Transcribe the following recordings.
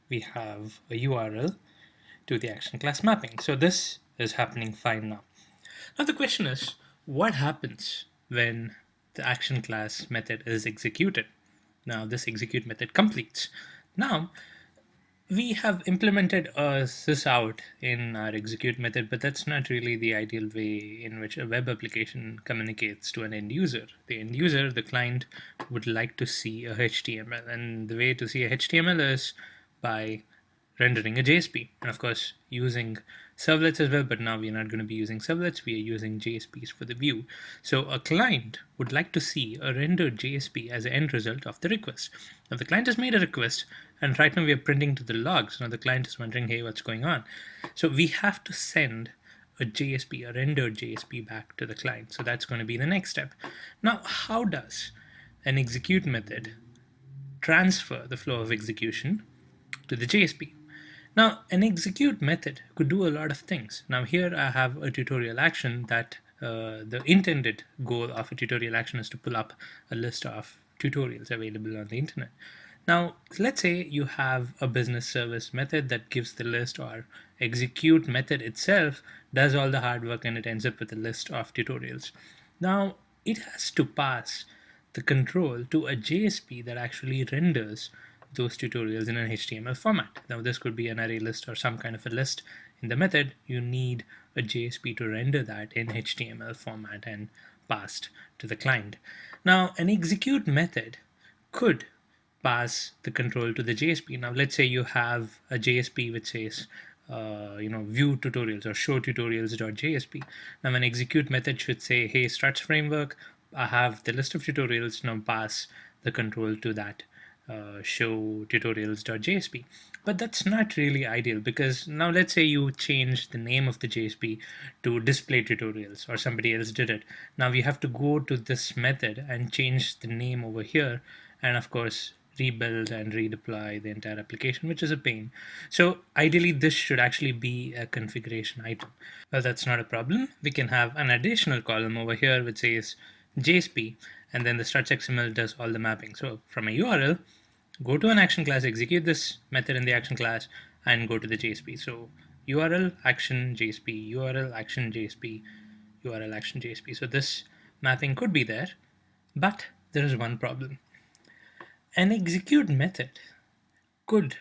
we have a URL to the action class mapping. So this is happening fine now. Now the question is, what happens when the action class method is executed? Now this execute method completes. Now we have implemented sys out in our execute method, but that's not really the ideal way in which a web application communicates to an end user. The end user, the client, would like to see a HTML, and the way to see a HTML is by rendering a JSP, and of course using servlets as well, but now we're not going to be using servlets, we are using JSPs for the view. So a client would like to see a rendered JSP as an end result of the request. Now the client has made a request, and right now we are printing to the logs. Now the client is wondering, hey, what's going on? So we have to send a JSP, a rendered JSP back to the client. So that's going to be the next step. Now, how does an execute method transfer the flow of execution to the JSP? Now, an execute method could do a lot of things. Now, here I have a tutorial action that the intended goal of a tutorial action is to pull up a list of tutorials available on the internet. Now, let's say you have a business service method that gives the list, or execute method itself does all the hard work and it ends up with a list of tutorials. Now, it has to pass the control to a JSP that actually renders those tutorials in an HTML format. Now this could be an array list or some kind of a list in the method. You need a JSP to render that in HTML format and passed to the client. Now an execute method could pass the control to the JSP. Now let's say you have a JSP which says view tutorials or show tutorials.jsp. Now an execute method should say, hey, struts framework, I have the list of tutorials, now pass the control to that show tutorials.jsp. But that's not really ideal, because now let's say you change the name of the JSP to display tutorials, or somebody else did it. Now we have to go to this method and change the name over here, and of course rebuild and redeploy the entire application, which is a pain. So ideally this should actually be a configuration item. Well, that's not a problem. We can have an additional column over here which says JSP, and then the struts XML does all the mapping. So from a URL, go to an action class, execute this method in the action class, and go to the JSP. So URL action JSP, URL action JSP, URL action JSP. So this mapping could be there, but there is one problem. An execute method could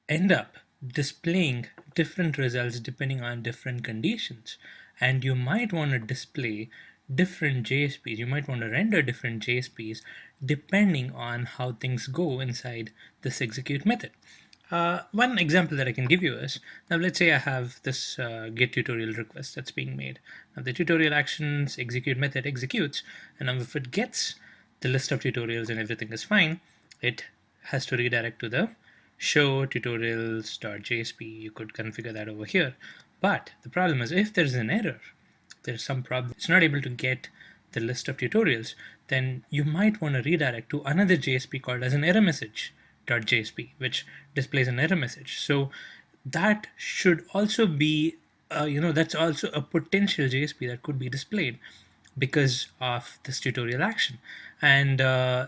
end up displaying different results depending on different conditions, and you might want to display different JSPs. You might want to render different JSPs depending on how things go inside this execute method. One example that I can give you is, now let's say I have this get tutorial request that's being made. Now the tutorial actions execute method executes, and now if it gets the list of tutorials and everything is fine, it has to redirect to the show tutorials.jsp. You could configure that over here. But the problem is, if there's an error, there's some problem, it's not able to get the list of tutorials, then you might want to redirect to another JSP called as an error message.jsp, which displays an error message. So that should also be, that's also a potential JSP that could be displayed because of this tutorial action. And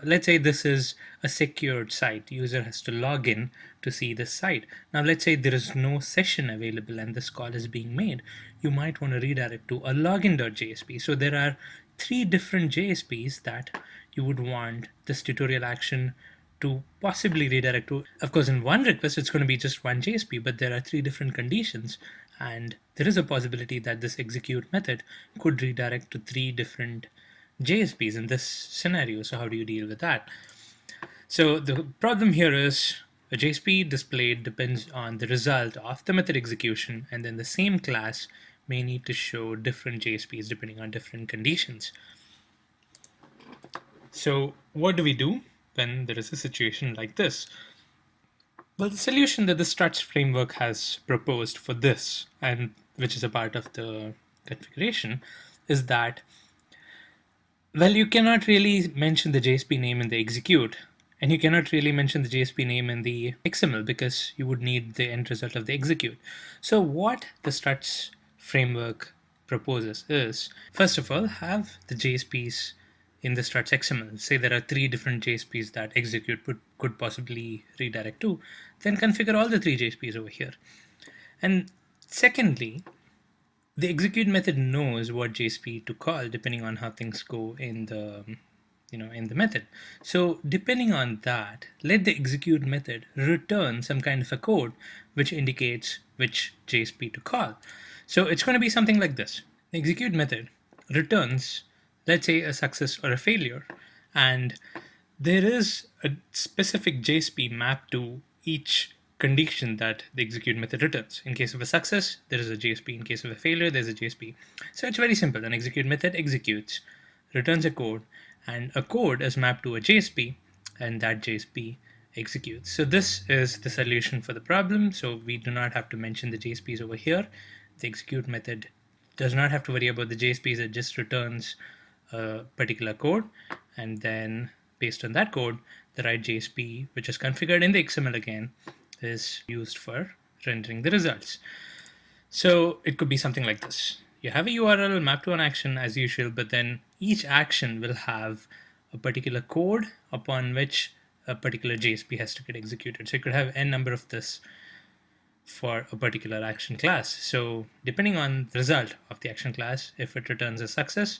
let's say this is a secured site. User has to log in to see this site. Now let's say there is no session available and this call is being made. You might want to redirect to a login.jsp. So there are 3 different JSPs that you would want this tutorial action to possibly redirect to. Of course, in one request, it's going to be just one JSP, but there are 3 different conditions, and there is a possibility that this execute method could redirect to 3 different JSPs in this scenario. So how do you deal with that? So the problem here is a JSP displayed depends on the result of the method execution, and then the same class may need to show different JSPs depending on different conditions. So what do we do when there is a situation like this? Well, the solution that the struts framework has proposed for this, and which is a part of the configuration, is that, well, you cannot really mention the JSP name in the execute, and you cannot really mention the JSP name in the XML because you would need the end result of the execute. So what the struts framework proposes is, first of all, have the JSPs in the struts XML, say there are 3 different JSPs that execute could possibly redirect to, then configure all the 3 JSPs over here. And secondly, the execute method knows what JSP to call depending on how things go in the in the method. So depending on that, let the execute method return some kind of a code which indicates which JSP to call. So it's going to be something like this. The execute method returns, let's say, a success or a failure, and there is a specific JSP mapped to each condition that the execute method returns. In case of a success, there is a JSP. In case of a failure, there's a JSP. So it's very simple. An execute method executes, returns a code, and a code is mapped to a JSP, and that JSP executes. So this is the solution for the problem. So we do not have to mention the JSPs over here. The execute method does not have to worry about the JSPs. It just returns a particular code, and then based on that code, the right JSP, which is configured in the XML again, is used for rendering the results. So it could be something like this. You have a URL mapped to an action as usual, but then each action will have a particular code upon which a particular JSP has to get executed. So you could have n number of this for a particular action class. So depending on the result of the action class, if it returns a success,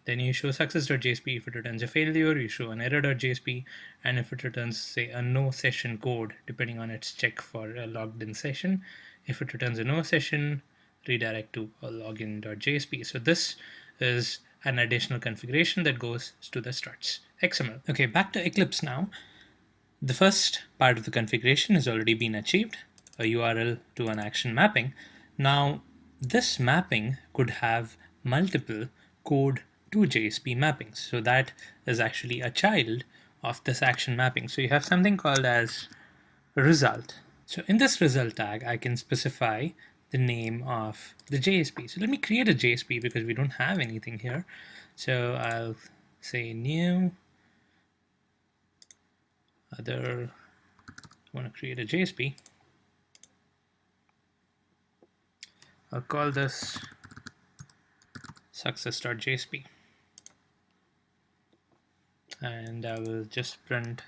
then you show success.jsp. If it returns a failure, you show an error.jsp. And if it returns, say, a no session code, depending on its check for a logged in session, if it returns a no session, redirect to a login.jsp. So this is an additional configuration that goes to the struts XML. Okay, back to Eclipse now. The first part of the configuration has already been achieved, a URL to an action mapping. Now, this mapping could have multiple code to JSP mappings. So that is actually a child of this action mapping. So you have something called as result. So in this result tag, I can specify the name of the JSP. So let me create a JSP because we don't have anything here. So I'll say new other, I want to create a JSP. I'll call this success.jsp. And I will just print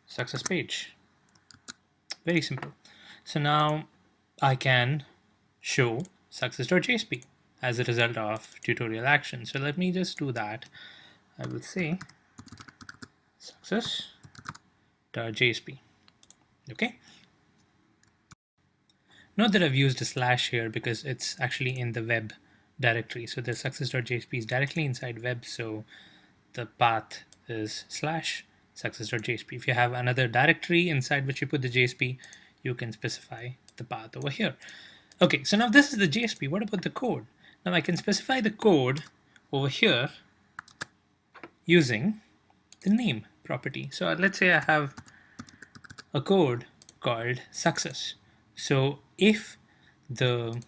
success page. Very simple. So now I can show success.jsp as a result of tutorial action. So let me just do that. I will say success.jsp. Okay. Note that I've used a slash here because it's actually in the web directory. So the success.jsp is directly inside web, so the path is slash success.jsp. If you have another directory inside which you put the JSP, you can specify the path over here. Okay, so now this is the JSP. What about the code? Now I can specify the code over here using the name property. So let's say I have a code called success. So if the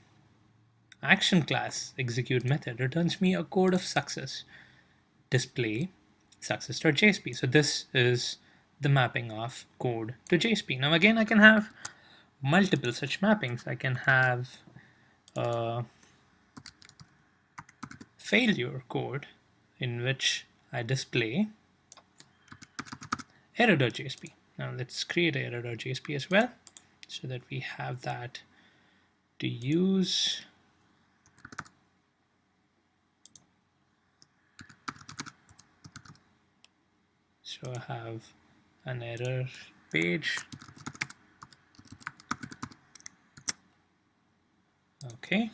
action class execute method returns me a code of success, display success.jsp. So this is the mapping of code to JSP. Now again, I can have multiple such mappings. I can have a failure code in which I display error.jsp. Now let's create a error.jsp as well so that we have that to use. So I have an error page. Okay.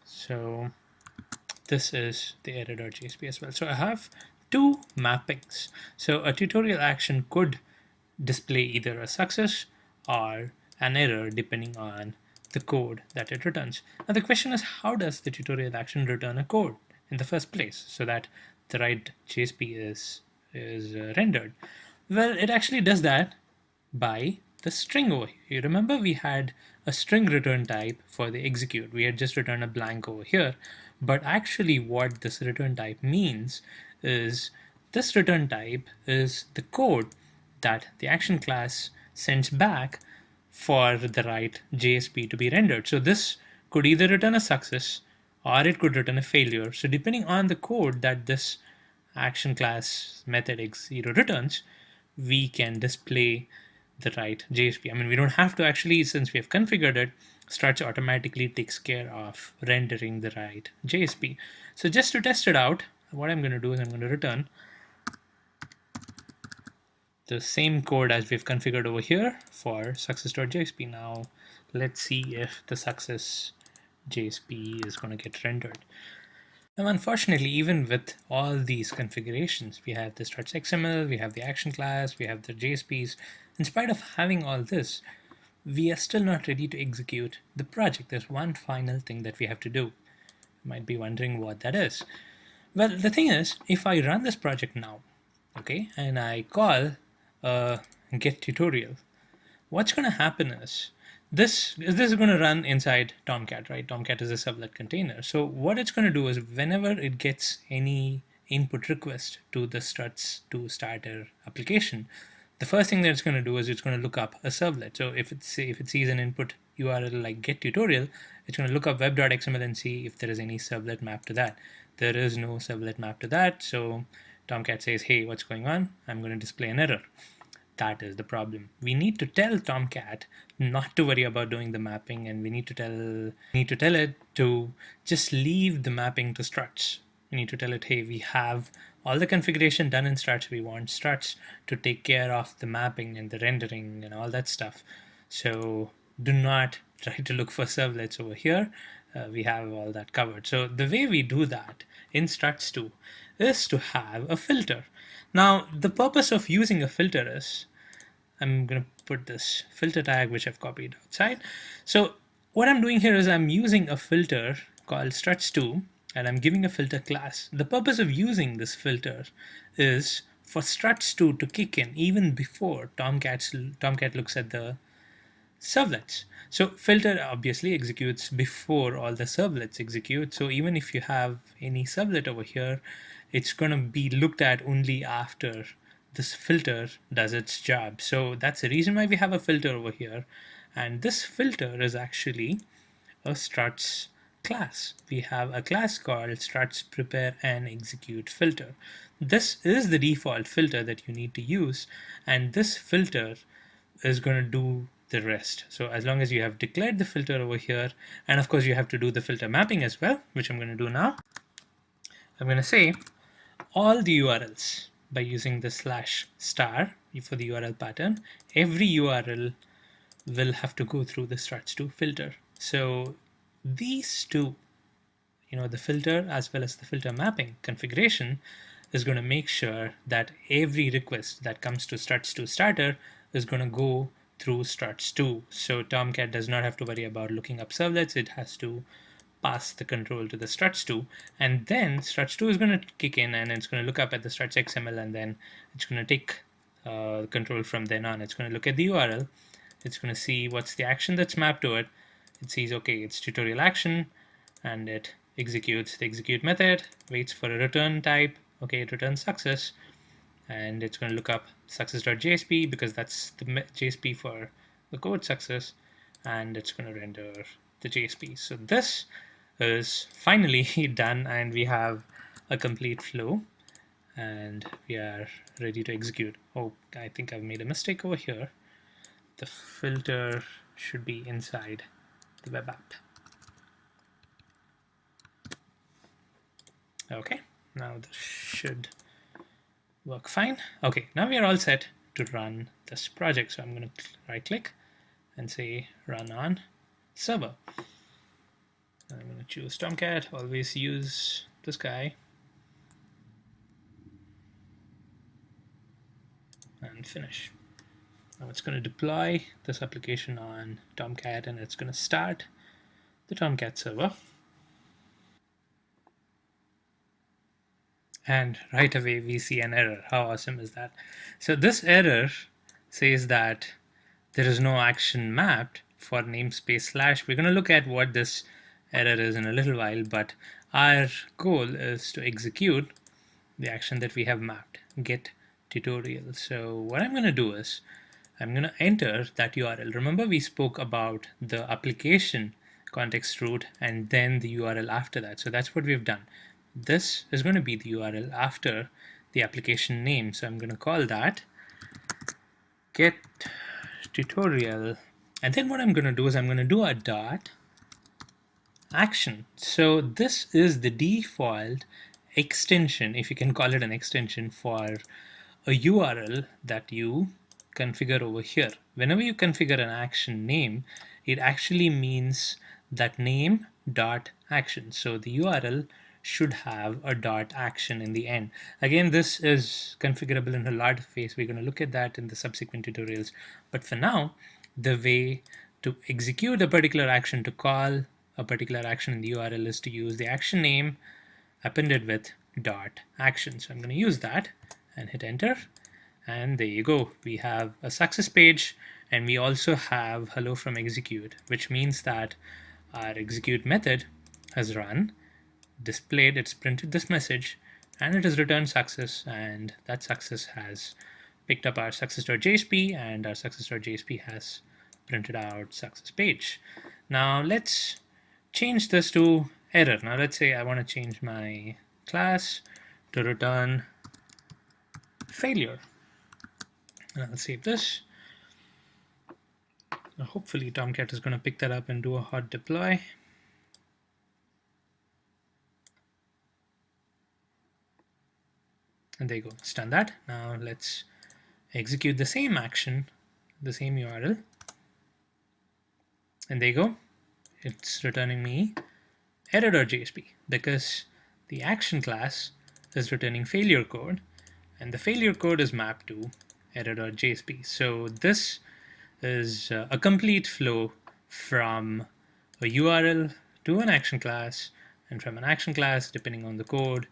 So this is the error.jsp as well. So I have 2 mappings. So a tutorial action could display either a success or an error depending on the code that it returns. Now the question is, how does the tutorial action return a code in the first place so that the right JSP is rendered? Well, it actually does that by the string over here. You remember we had a string return type for the execute. We had just returned a blank over here, but actually what this return type means is this return type is the code that the action class sends back for the right JSP to be rendered. So this could either return a success or it could return a failure. So depending on the code that this action class method x0 returns, we can display the right JSP. I mean, we don't have to actually, since we have configured it, Struts automatically takes care of rendering the right JSP. So just to test it out, what I'm going to do is I'm going to return the same code as we've configured over here for success.jsp. Now let's see if the success JSP is going to get rendered. Now, unfortunately, even with all these configurations, we have the struts XML, we have the action class, we have the JSPs. In spite of having all this, we are still not ready to execute the project. There's one final thing that we have to do. You might be wondering what that is. Well, the thing is, if I run this project now, okay, and I call get tutorial, what's going to happen is this is going to run inside Tomcat, right? Tomcat is a servlet container. So what it's going to do is whenever it gets any input request to the struts to starter application, the first thing that it's going to do is it's going to look up a servlet. So if it sees an input URL like get tutorial, it's going to look up web.xml and see if there is any servlet map to that. There is no servlet map to that. So Tomcat says, hey, what's going on? I'm going to display an error. That is the problem. We need to tell Tomcat not to worry about doing the mapping, and we need to tell it to just leave the mapping to struts. We need to tell it, hey, we have all the configuration done in struts. We want struts to take care of the mapping and the rendering and all that stuff. So do not try to look for servlets over here. We have all that covered. So the way we do that in struts2 is to have a filter. Now, the purpose of using a filter is, I'm going to put this filter tag, which I've copied outside. So what I'm doing here is I'm using a filter called struts2, and I'm giving a filter class. The purpose of using this filter is for struts2 to kick in even before Tomcat looks at the servlets. So filter obviously executes before all the servlets execute. So even if you have any servlet over here, it's going to be looked at only after this filter does its job. So that's the reason why we have a filter over here. And this filter is actually a struts class. We have a class called struts prepare and execute filter. This is the default filter that you need to use, and this filter is going to do the rest. So as long as you have declared the filter over here, and of course you have to do the filter mapping as well, which I'm going to do now. I'm going to say all the URLs by using the /star for the URL pattern. Every URL will have to go through the struts2 filter. So these two, the filter as well as the filter mapping configuration is going to make sure that every request that comes to struts2 starter is going to go through struts2. So Tomcat does not have to worry about looking up servlets. It has to pass the control to the struts2, and then struts2 is going to kick in and it's going to look up at the struts XML, and then it's going to take control from then on. It's going to look at the URL. It's going to see what's the action that's mapped to it. It sees, okay, it's tutorial action, and it executes the execute method, waits for a return type. Okay, it returns success, and it's going to look up success.jsp because that's the JSP for the code success, and it's going to render the JSP. So this is finally done, and we have a complete flow, and we are ready to execute. Oh, I think I've made a mistake over here. The filter should be inside the web app. Okay, now this should work fine. Okay, now we are all set to run this project. So I'm going to right click and say run on server. I'm going to choose Tomcat, always use this guy, and finish. Now it's going to deploy this application on Tomcat, and it's going to start the Tomcat server. And right away we see an error. How awesome is that? So this error says that there is no action mapped for namespace /. We're going to look at what this error is in a little while, but our goal is to execute the action that we have mapped, get tutorial. So what I'm going to do is I'm going to enter that URL. Remember we spoke about the application context root, and then the URL after that. So that's what we've done. This is going to be the URL after the application name. So I'm going to call that get tutorial. And then what I'm going to do is I'm going to do a dot action. So this is the default extension, if you can call it an extension, for a URL that you configure over here. Whenever you configure an action name, it actually means that name dot action. So the URL should have a dot action in the end. Again, this is configurable in a lot of ways. We're going to look at that in the subsequent tutorials. But for now, the way to execute a particular action, to call a particular action in the URL, is to use the action name appended with dot action. So I'm going to use that and hit enter. And there you go. We have a success page, and we also have hello from execute, which means that our execute method has run, displayed, it's printed this message, and it has returned success, and that success has picked up our success.jsp, and our success.jsp has printed out success page. Now let's change this to error. Now let's say I want to change my class to return failure. And I'll save this. Now hopefully Tomcat is going to pick that up and do a hot deploy. And there you go, it's done that. Now let's execute the same action, the same URL. And there you go, it's returning me error.jsp because the action class is returning failure code, and the failure code is mapped to error.jsp. So this is a complete flow from a URL to an action class, and from an action class, depending on the code,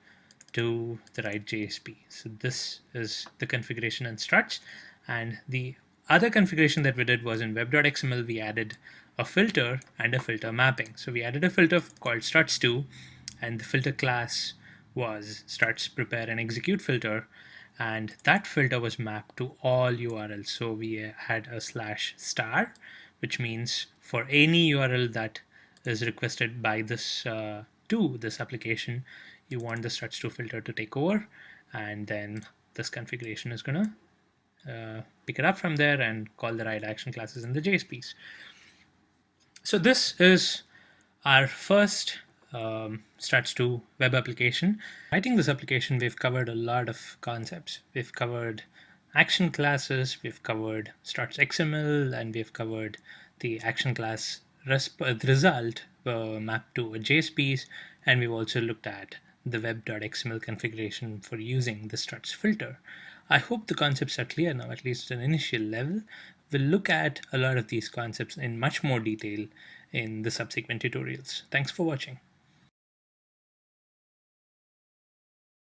to the right JSP. So this is the configuration in struts. And the other configuration that we did was in web.xml, we added a filter and a filter mapping. So we added a filter called struts2, and the filter class was struts prepare and execute filter, and that filter was mapped to all URLs. So we had a /star, which means for any URL that is requested by this to this application, you want the struts2 filter to take over, and then this configuration is going to pick it up from there and call the right action classes in the JSPs. So this is our first struts2 web application. Writing this application, we've covered a lot of concepts. We've covered action classes, we've covered struts XML, and we've covered the action class result mapped to a JSPs, and we've also looked at the web.xml configuration for using the struts filter. I hope the concepts are clear now, at least at an initial level. We'll look at a lot of these concepts in much more detail in the subsequent tutorials. Thanks for watching.